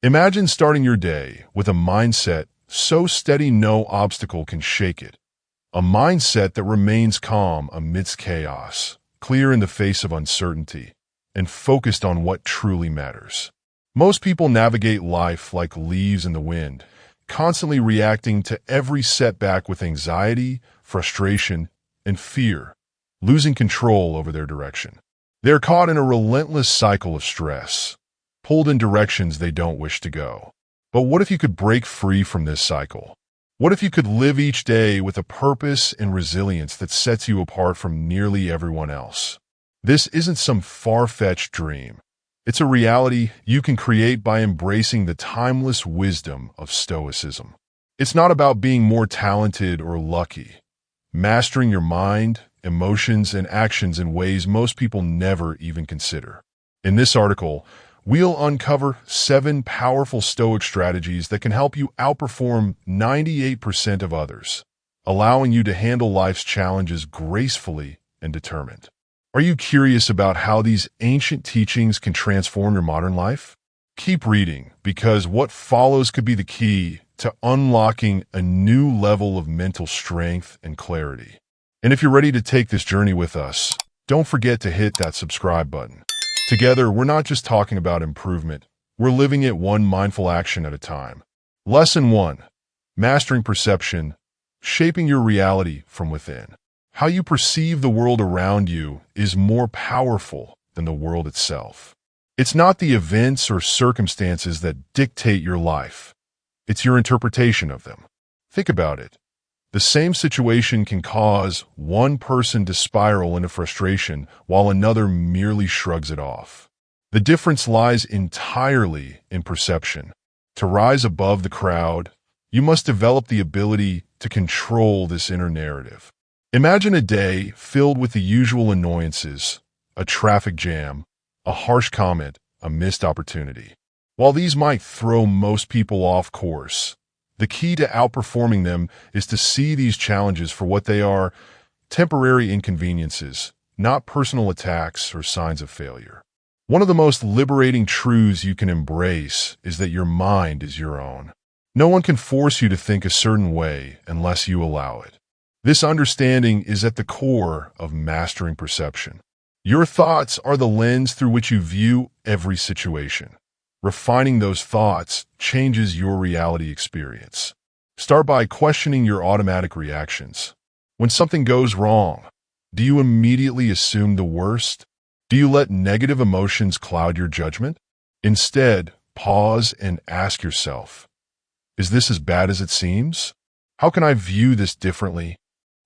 Imagine starting your day with a mindset so steady no obstacle can shake it. A mindset that remains calm amidst chaos, clear in the face of uncertainty, and focused on what truly matters. Most people navigate life like leaves in the wind, constantly reacting to every setback with anxiety, frustration, and fear, losing control over their direction. They're caught in a relentless cycle of stress, pulled in directions they don't wish to go. But what if you could break free from this cycle? What if you could live each day with a purpose and resilience that sets you apart from nearly everyone else? This isn't some far-fetched dream. It's a reality you can create by embracing the timeless wisdom of Stoicism. It's not about being more talented or lucky. Mastering your mind, emotions, and actions in ways most people never even consider. In this article, we'll uncover 7 powerful Stoic strategies that can help you outperform 98% of others, allowing you to handle life's challenges gracefully and determined. Are you curious about how these ancient teachings can transform your modern life? Keep reading, because what follows could be the key to unlocking a new level of mental strength and clarity. And if you're ready to take this journey with us, don't forget to hit that subscribe button. Together, we're not just talking about improvement, we're living it one mindful action at a time. Lesson 1. Mastering perception, shaping your reality from within. How you perceive the world around you is more powerful than the world itself. It's not the events or circumstances that dictate your life. It's your interpretation of them. Think about it. The same situation can cause one person to spiral into frustration while another merely shrugs it off. The difference lies entirely in perception. To rise above the crowd, you must develop the ability to control this inner narrative. Imagine a day filled with the usual annoyances, a traffic jam, a harsh comment, a missed opportunity. While these might throw most people off course, the key to outperforming them is to see these challenges for what they are: temporary inconveniences, not personal attacks or signs of failure. One of the most liberating truths you can embrace is that your mind is your own. No one can force you to think a certain way unless you allow it. This understanding is at the core of mastering perception. Your thoughts are the lens through which you view every situation. Refining those thoughts changes your reality experience. Start by questioning your automatic reactions. When something goes wrong, do you immediately assume the worst? Do you let negative emotions cloud your judgment? Instead, pause and ask yourself, is this as bad as it seems? How can I view this differently?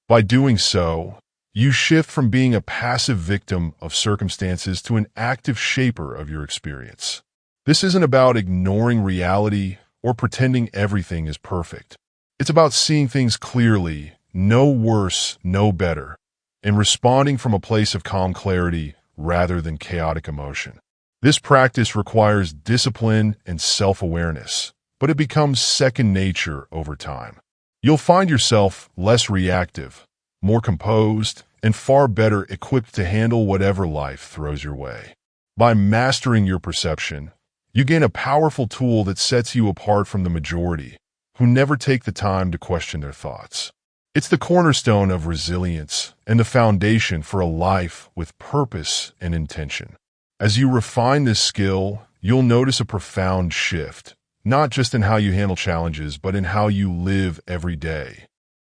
By doing so, you shift from being a passive victim of circumstances to an active shaper of your experience. This isn't about ignoring reality or pretending everything is perfect. It's about seeing things clearly, no worse, no better, and responding from a place of calm clarity rather than chaotic emotion. This practice requires discipline and self-awareness, but it becomes second nature over time. You'll find yourself less reactive, more composed, and far better equipped to handle whatever life throws your way. By mastering your perception, you gain a powerful tool that sets you apart from the majority, who never take the time to question their thoughts. It's the cornerstone of resilience and the foundation for a life with purpose and intention. As you refine this skill, you'll notice a profound shift, not just in how you handle challenges, but in how you live every day.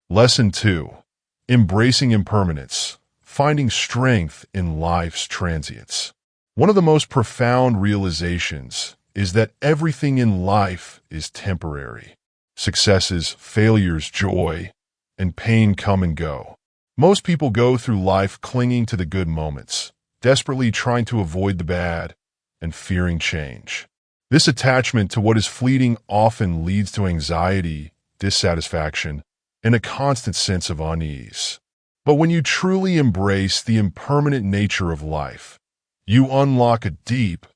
Lesson 2. Embracing impermanence, finding strength in life's transience. One of the most profound realizations is that everything in life is temporary. Successes, failures, joy, and pain come and go. Most people go through life clinging to the good moments, desperately trying to avoid the bad, and fearing change. This attachment to what is fleeting often leads to anxiety, dissatisfaction, and a constant sense of unease. But when you truly embrace the impermanent nature of life, you unlock a deep,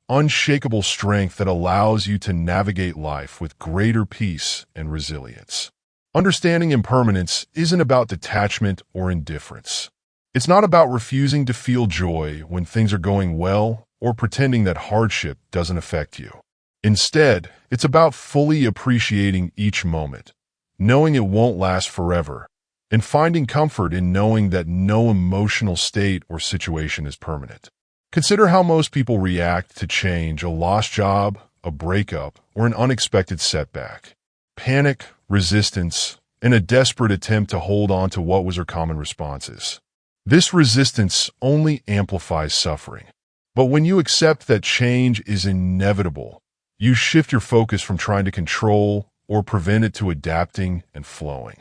unshakable strength that allows you to navigate life with greater peace and resilience. Understanding impermanence isn't about detachment or indifference. It's not about refusing to feel joy when things are going well or pretending that hardship doesn't affect you. Instead, it's about fully appreciating each moment, knowing it won't last forever, and finding comfort in knowing that no emotional state or situation is permanent. Consider how most people react to change: a lost job, a breakup, or an unexpected setback. Panic, resistance, and a desperate attempt to hold on to what was our common responses. This resistance only amplifies suffering. But when you accept that change is inevitable, you shift your focus from trying to control or prevent it to adapting and flowing.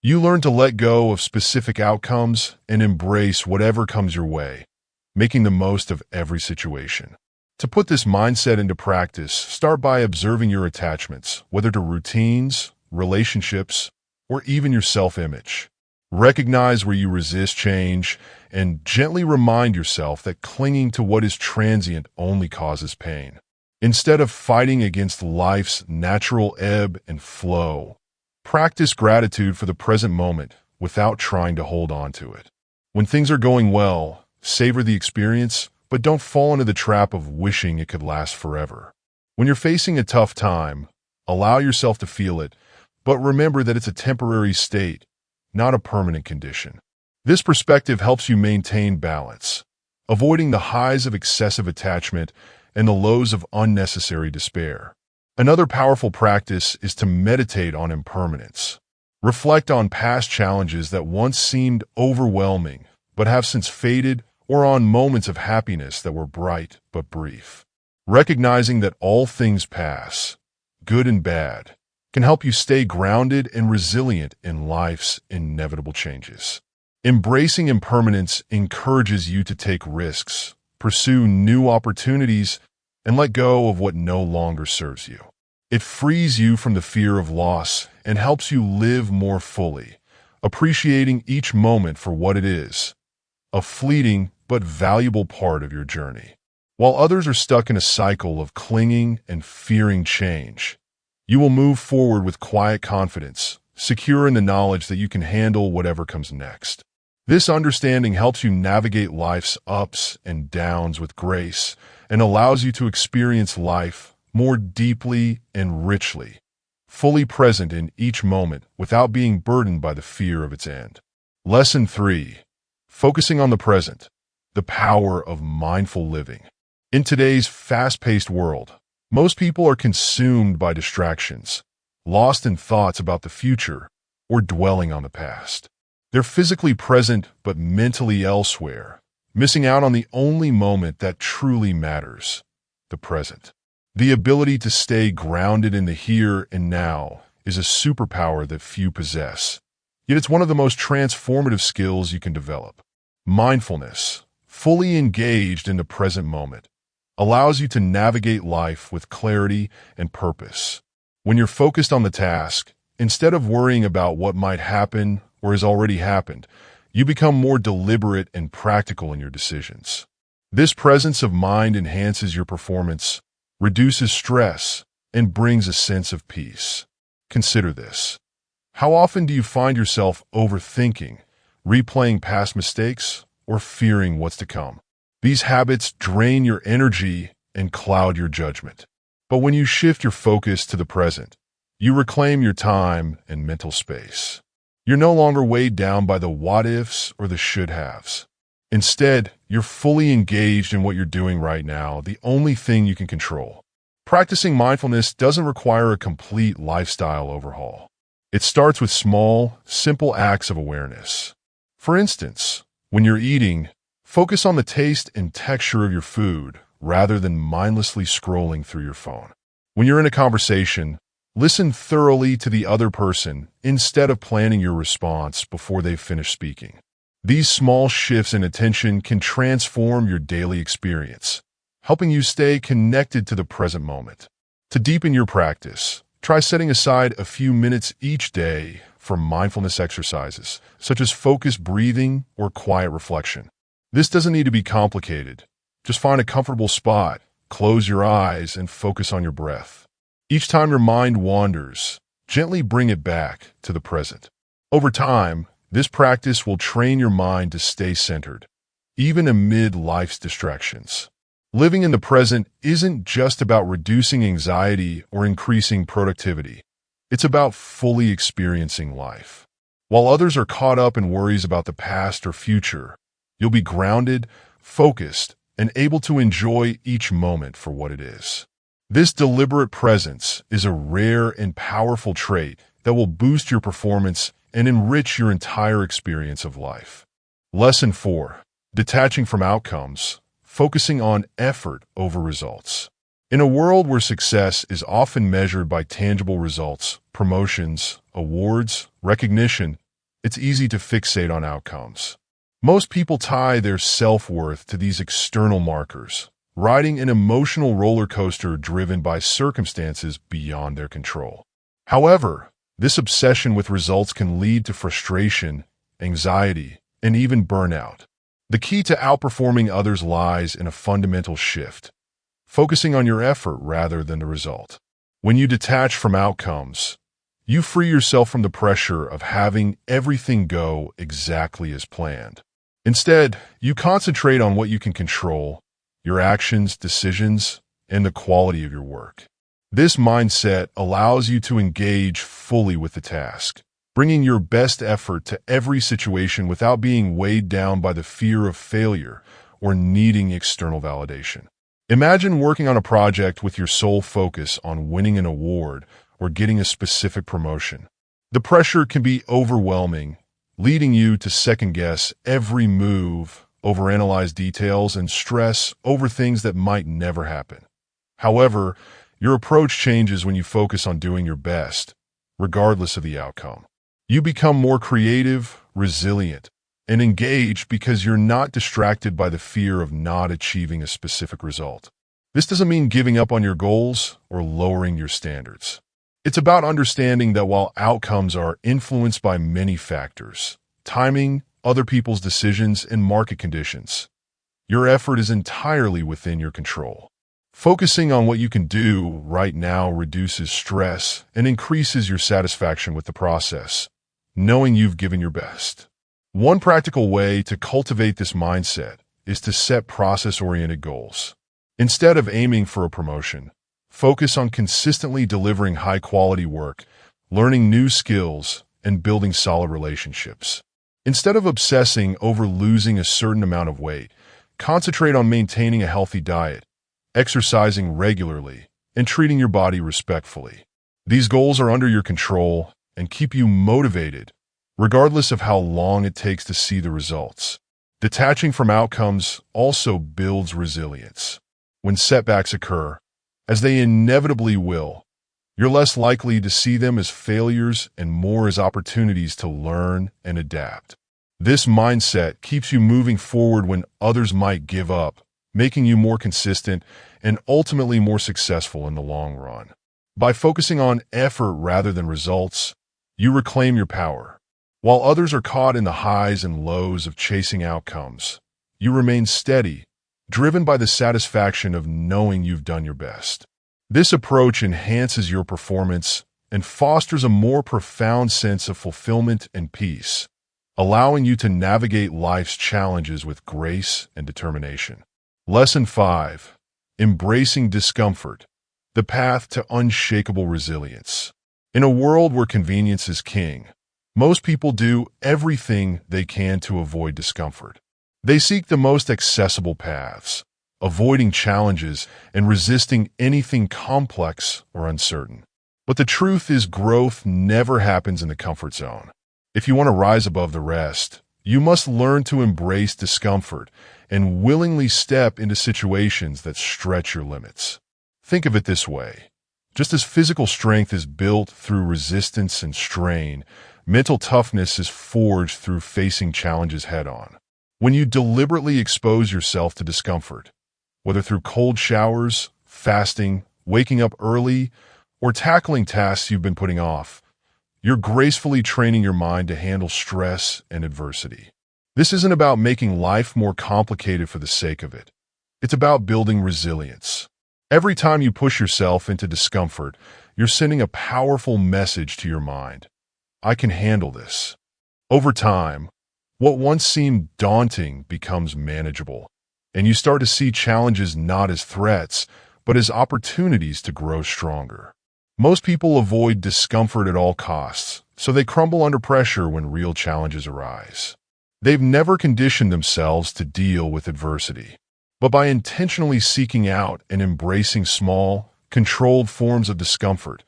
You learn to let go of specific outcomes and embrace whatever comes your way, making the most of every situation. To put this mindset into practice, start by observing your attachments, whether to routines, relationships, or even your self-image. Recognize where you resist change and gently remind yourself that clinging to what is transient only causes pain. Instead of fighting against life's natural ebb and flow, practice gratitude for the present moment without trying to hold on to it. When things are going well, savor the experience, but don't fall into the trap of wishing it could last forever. When you're facing a tough time, allow yourself to feel it, but remember that it's a temporary state, not a permanent condition. This perspective helps you maintain balance, avoiding the highs of excessive attachment and the lows of unnecessary despair. Another powerful practice is to meditate on impermanence. Reflect on past challenges that once seemed overwhelming but have since faded, or on moments of happiness that were bright but brief. Recognizing that all things pass, good and bad, can help you stay grounded and resilient in life's inevitable changes. Embracing impermanence encourages you to take risks, pursue new opportunities, and let go of what no longer serves you. It frees you from the fear of loss and helps you live more fully, appreciating each moment for what it is, a fleeting but valuable part of your journey. While others are stuck in a cycle of clinging and fearing change, you will move forward with quiet confidence, secure in the knowledge that you can handle whatever comes next. This understanding helps you navigate life's ups and downs with grace and allows you to experience life more deeply and richly, fully present in each moment without being burdened by the fear of its end. Lesson 3. Focusing on the present, the power of mindful living. In today's fast-paced world, most people are consumed by distractions, lost in thoughts about the future, or dwelling on the past. They're physically present but mentally elsewhere, missing out on the only moment that truly matters, the present. The ability to stay grounded in the here and now is a superpower that few possess, yet it's one of the most transformative skills you can develop. Mindfulness, fully engaged in the present moment, allows you to navigate life with clarity and purpose. When you're focused on the task, instead of worrying about what might happen or has already happened, you become more deliberate and practical in your decisions. This presence of mind enhances your performance, reduces stress, and brings a sense of peace. Consider this. How often do you find yourself overthinking, replaying past mistakes, or fearing what's to come? These habits drain your energy and cloud your judgment. But when you shift your focus to the present, you reclaim your time and mental space. You're no longer weighed down by the what-ifs or the should-haves. Instead, you're fully engaged in what you're doing right now, the only thing you can control. Practicing mindfulness doesn't require a complete lifestyle overhaul. It starts with small, simple acts of awareness. For instance, when you're eating, focus on the taste and texture of your food rather than mindlessly scrolling through your phone. When you're in a conversation, listen thoroughly to the other person instead of planning your response before they've finished speaking. These small shifts in attention can transform your daily experience, helping you stay connected to the present moment. To deepen your practice, try setting aside a few minutes each day for mindfulness exercises, such as focused breathing or quiet reflection. This doesn't need to be complicated. Just find a comfortable spot, close your eyes, and focus on your breath. Each time your mind wanders, gently bring it back to the present. Over time, this practice will train your mind to stay centered, even amid life's distractions. Living in the present isn't just about reducing anxiety or increasing productivity. It's about fully experiencing life. While others are caught up in worries about the past or future, you'll be grounded, focused, and able to enjoy each moment for what it is. This deliberate presence is a rare and powerful trait that will boost your performance and enrich your entire experience of life. Lesson 4. Detaching from outcomes, focusing on effort over results. In a world where success is often measured by tangible results, promotions, awards, recognition, it's easy to fixate on outcomes. Most people tie their self-worth to these external markers, riding an emotional roller coaster driven by circumstances beyond their control. However, this obsession with results can lead to frustration, anxiety, and even burnout. The key to outperforming others lies in a fundamental shift, focusing on your effort rather than the result. When you detach from outcomes, you free yourself from the pressure of having everything go exactly as planned. Instead, you concentrate on what you can control, your actions, decisions, and the quality of your work. This mindset allows you to engage fully with the task, bringing your best effort to every situation without being weighed down by the fear of failure or needing external validation. Imagine working on a project with your sole focus on winning an award or getting a specific promotion. The pressure can be overwhelming, leading you to second-guess every move, overanalyze details, and stress over things that might never happen. However, your approach changes when you focus on doing your best, regardless of the outcome. You become more creative, resilient, and engaged because you're not distracted by the fear of not achieving a specific result. This doesn't mean giving up on your goals or lowering your standards. It's about understanding that while outcomes are influenced by many factors, timing, other people's decisions, and market conditions, your effort is entirely within your control. Focusing on what you can do right now reduces stress and increases your satisfaction with the process, knowing you've given your best. One practical way to cultivate this mindset is to set process-oriented goals. Instead of aiming for a promotion, focus on consistently delivering high-quality work, learning new skills, and building solid relationships. Instead of obsessing over losing a certain amount of weight, concentrate on maintaining a healthy diet, exercising regularly, and treating your body respectfully. These goals are under your control and keep you motivated, regardless of how long it takes to see the results. Detaching from outcomes also builds resilience. When setbacks occur, as they inevitably will, you're less likely to see them as failures and more as opportunities to learn and adapt. This mindset keeps you moving forward when others might give up, making you more consistent and ultimately more successful in the long run. By focusing on effort rather than results, you reclaim your power. While others are caught in the highs and lows of chasing outcomes, you remain steady, driven by the satisfaction of knowing you've done your best. This approach enhances your performance and fosters a more profound sense of fulfillment and peace, allowing you to navigate life's challenges with grace and determination. Lesson 5. Embracing discomfort, the path to unshakable resilience. In a world where convenience is king, most people do everything they can to avoid discomfort. They seek the most accessible paths, avoiding challenges and resisting anything complex or uncertain. But the truth is, growth never happens in the comfort zone. If you want to rise above the rest, you must learn to embrace discomfort and willingly step into situations that stretch your limits. Think of it this way. Just as physical strength is built through resistance and strain, mental toughness is forged through facing challenges head-on. When you deliberately expose yourself to discomfort, whether through cold showers, fasting, waking up early, or tackling tasks you've been putting off, you're gracefully training your mind to handle stress and adversity. This isn't about making life more complicated for the sake of it. It's about building resilience. Every time you push yourself into discomfort, you're sending a powerful message to your mind. I can handle this. Over time, what once seemed daunting becomes manageable, and you start to see challenges not as threats, but as opportunities to grow stronger. Most people avoid discomfort at all costs, so they crumble under pressure when real challenges arise. They've never conditioned themselves to deal with adversity. But by intentionally seeking out and embracing small, controlled forms of discomfort,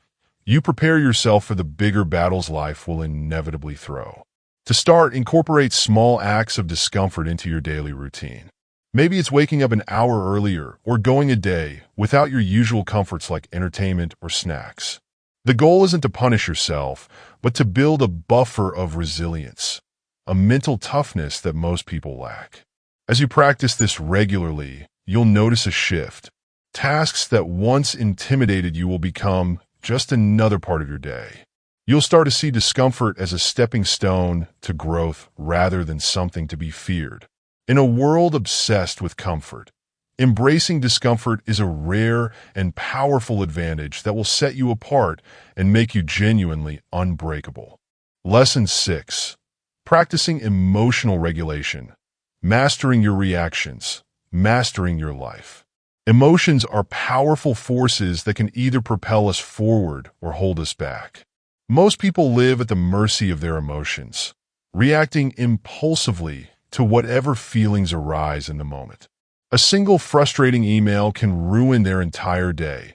you prepare yourself for the bigger battles life will inevitably throw. To start, incorporate small acts of discomfort into your daily routine. Maybe it's waking up an hour earlier or going a day without your usual comforts like entertainment or snacks. The goal isn't to punish yourself, but to build a buffer of resilience, a mental toughness that most people lack. As you practice this regularly, you'll notice a shift. Tasks that once intimidated you will become just another part of your day. You'll start to see discomfort as a stepping stone to growth rather than something to be feared. In a world obsessed with comfort, embracing discomfort is a rare and powerful advantage that will set you apart and make you genuinely unbreakable. Lesson 6. Practicing emotional regulation. Mastering your reactions. Mastering your life. Emotions are powerful forces that can either propel us forward or hold us back. Most people live at the mercy of their emotions, reacting impulsively to whatever feelings arise in the moment. A single frustrating email can ruin their entire day,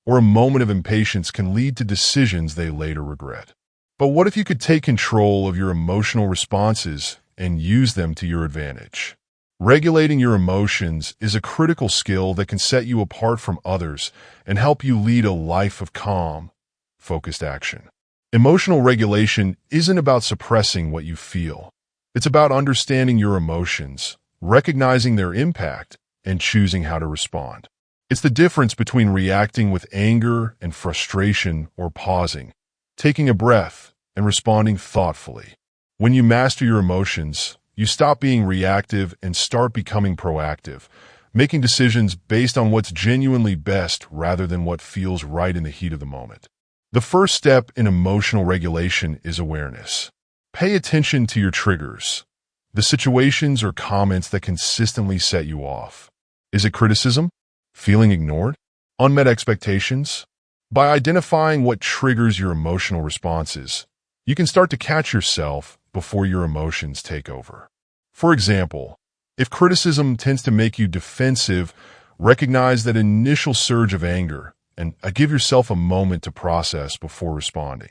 or a moment of impatience can lead to decisions they later regret. But what if you could take control of your emotional responses and use them to your advantage? Regulating your emotions is a critical skill that can set you apart from others and help you lead a life of calm, focused action. Emotional regulation isn't about suppressing what you feel. It's about understanding your emotions, recognizing their impact, and choosing how to respond. It's the difference between reacting with anger and frustration or pausing, taking a breath, and responding thoughtfully. When you master your emotions, you stop being reactive and start becoming proactive, making decisions based on what's genuinely best rather than what feels right in the heat of the moment. The first step in emotional regulation is awareness. Pay attention to your triggers, the situations or comments that consistently set you off. Is it criticism? Feeling ignored? Unmet expectations? By identifying what triggers your emotional responses, you can start to catch yourself before your emotions take over. For example, if criticism tends to make you defensive, recognize that initial surge of anger and give yourself a moment to process before responding.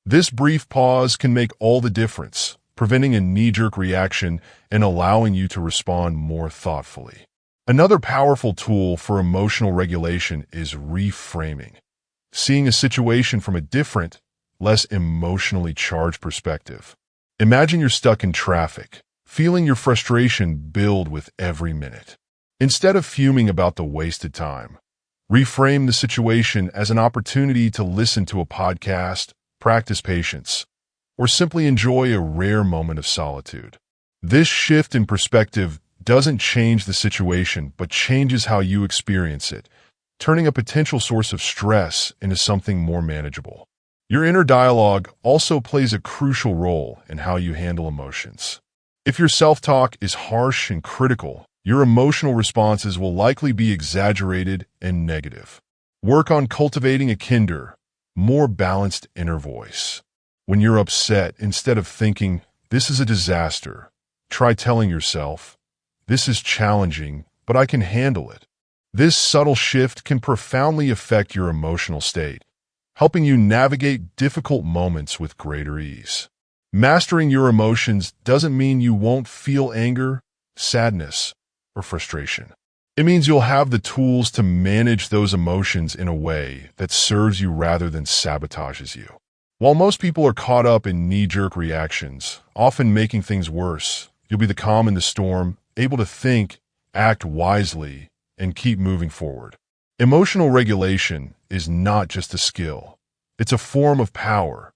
This brief pause can make all the difference, preventing a knee-jerk reaction and allowing you to respond more thoughtfully. Another powerful tool for emotional regulation is reframing, seeing a situation from a different, less emotionally charged perspective. Imagine you're stuck in traffic, feeling your frustration build with every minute. Instead of fuming about the wasted time, reframe the situation as an opportunity to listen to a podcast, practice patience, or simply enjoy a rare moment of solitude. This shift in perspective doesn't change the situation, but changes how you experience it, turning a potential source of stress into something more manageable. Your inner dialogue also plays a crucial role in how you handle emotions. If your self-talk is harsh and critical, your emotional responses will likely be exaggerated and negative. Work on cultivating a kinder, more balanced inner voice. When you're upset, instead of thinking, "This is a disaster," try telling yourself, "This is challenging, but I can handle it." This subtle shift can profoundly affect your emotional state, helping you navigate difficult moments with greater ease. Mastering your emotions doesn't mean you won't feel anger, sadness, or frustration. It means you'll have the tools to manage those emotions in a way that serves you rather than sabotages you. While most people are caught up in knee-jerk reactions, often making things worse, you'll be the calm in the storm, able to think, act wisely, and keep moving forward. Emotional regulation is not just a skill. It's a form of power.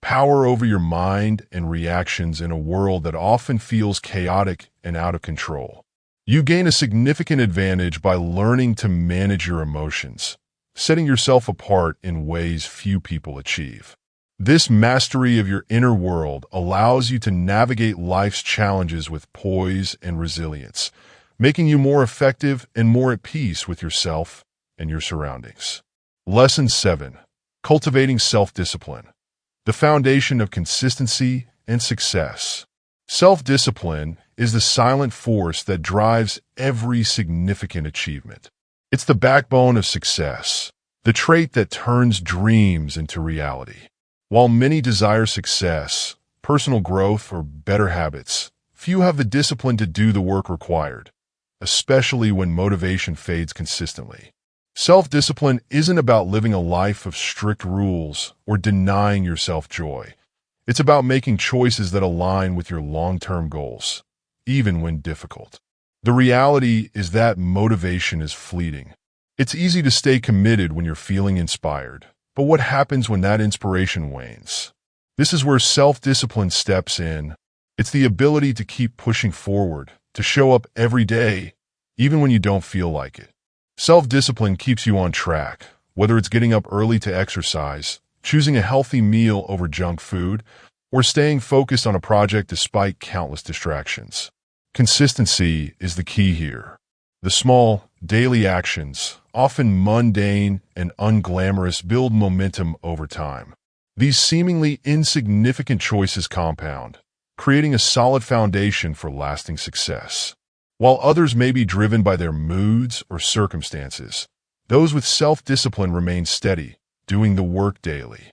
Power over your mind and reactions in a world that often feels chaotic and out of control. You gain a significant advantage by learning to manage your emotions, setting yourself apart in ways few people achieve. This mastery of your inner world allows you to navigate life's challenges with poise and resilience, making you more effective and more at peace with yourself and your surroundings. Lesson 7. Cultivating self-discipline, the foundation of consistency and success. Self-discipline is the silent force that drives every significant achievement. It's the backbone of success, the trait that turns dreams into reality. While many desire success, personal growth, or better habits, few have the discipline to do the work required, especially when motivation fades consistently. Self-discipline isn't about living a life of strict rules or denying yourself joy. It's about making choices that align with your long-term goals, even when difficult. The reality is that motivation is fleeting. It's easy to stay committed when you're feeling inspired, but what happens when that inspiration wanes? This is where self-discipline steps in. It's the ability to keep pushing forward, to show up every day, even when you don't feel like it. Self-discipline keeps you on track, whether it's getting up early to exercise, choosing a healthy meal over junk food, or staying focused on a project despite countless distractions. Consistency is the key here. The small, daily actions, often mundane and unglamorous, build momentum over time. These seemingly insignificant choices compound, creating a solid foundation for lasting success. While others may be driven by their moods or circumstances, those with self-discipline remain steady, doing the work daily.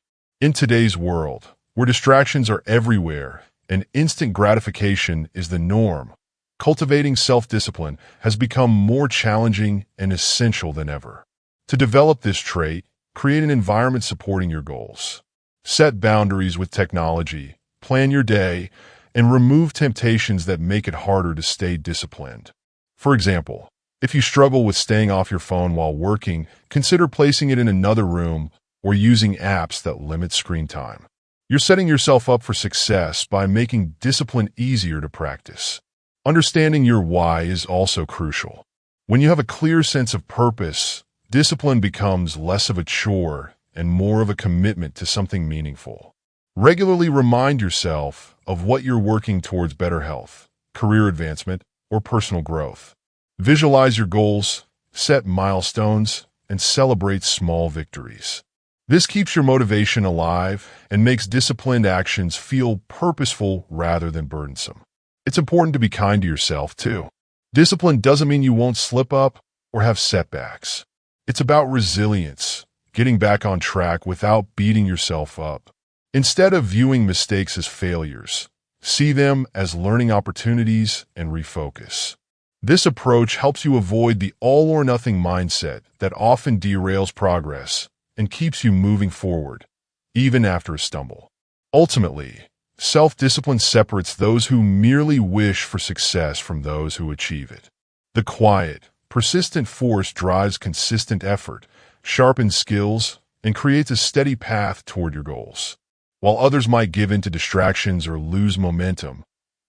In today's world, where distractions are everywhere and instant gratification is the norm, cultivating self-discipline has become more challenging and essential than ever. To develop this trait, create an environment supporting your goals. Set boundaries with technology, plan your day, and remove temptations that make it harder to stay disciplined. For example, if you struggle with staying off your phone while working, consider placing it in another room or using apps that limit screen time. You're setting yourself up for success by making discipline easier to practice. Understanding your why is also crucial. When you have a clear sense of purpose, discipline becomes less of a chore and more of a commitment to something meaningful. Regularly remind yourself of what you're working towards: better health, career advancement, or personal growth. Visualize your goals, set milestones, and celebrate small victories. This keeps your motivation alive and makes disciplined actions feel purposeful rather than burdensome. It's important to be kind to yourself, too. Discipline doesn't mean you won't slip up or have setbacks. It's about resilience, getting back on track without beating yourself up. Instead of viewing mistakes as failures, see them as learning opportunities and refocus. This approach helps you avoid the all-or-nothing mindset that often derails progress and keeps you moving forward, even after a stumble. Ultimately, self-discipline separates those who merely wish for success from those who achieve it. The quiet, persistent force drives consistent effort, sharpens skills, and creates a steady path toward your goals. While others might give in to distractions or lose momentum,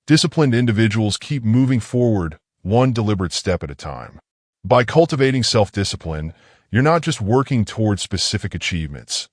disciplined individuals keep moving forward one deliberate step at a time. By cultivating self-discipline, you're not just working towards specific achievements.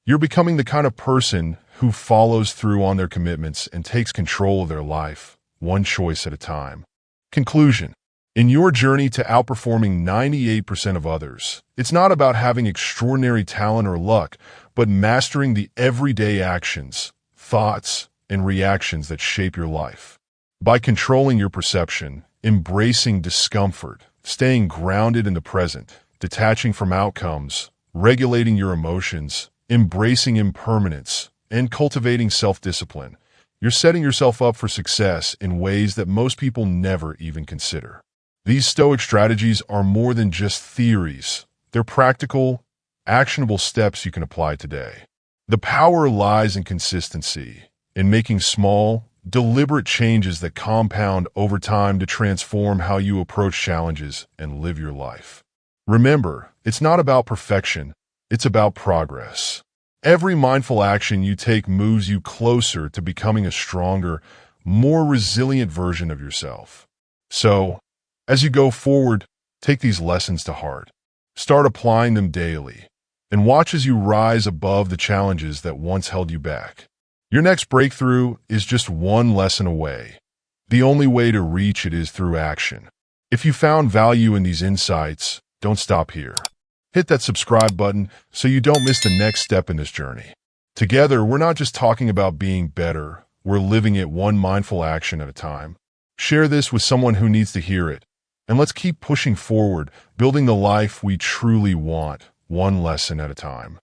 You're becoming the kind of person who follows through on their commitments and takes control of their life, one choice at a time. Conclusion. In your journey to outperforming 98% of others, it's not about having extraordinary talent or luck, but mastering the everyday actions, thoughts, and reactions that shape your life. By controlling your perception, embracing discomfort, staying grounded in the present, detaching from outcomes, regulating your emotions, embracing impermanence, and cultivating self-discipline, you're setting yourself up for success in ways that most people never even consider. These Stoic strategies are more than just theories. They're practical, actionable steps you can apply today. The power lies in consistency, in making small, deliberate changes that compound over time to transform how you approach challenges and live your life. Remember, it's not about perfection, it's about progress. Every mindful action you take moves you closer to becoming a stronger, more resilient version of yourself. So, as you go forward, take these lessons to heart. Start applying them daily, and watch as you rise above the challenges that once held you back. Your next breakthrough is just one lesson away. The only way to reach it is through action. If you found value in these insights, don't stop here. Hit that subscribe button so you don't miss the next step in this journey. Together, we're not just talking about being better, we're living it one mindful action at a time. Share this with someone who needs to hear it, and let's keep pushing forward, building the life we truly want, one lesson at a time.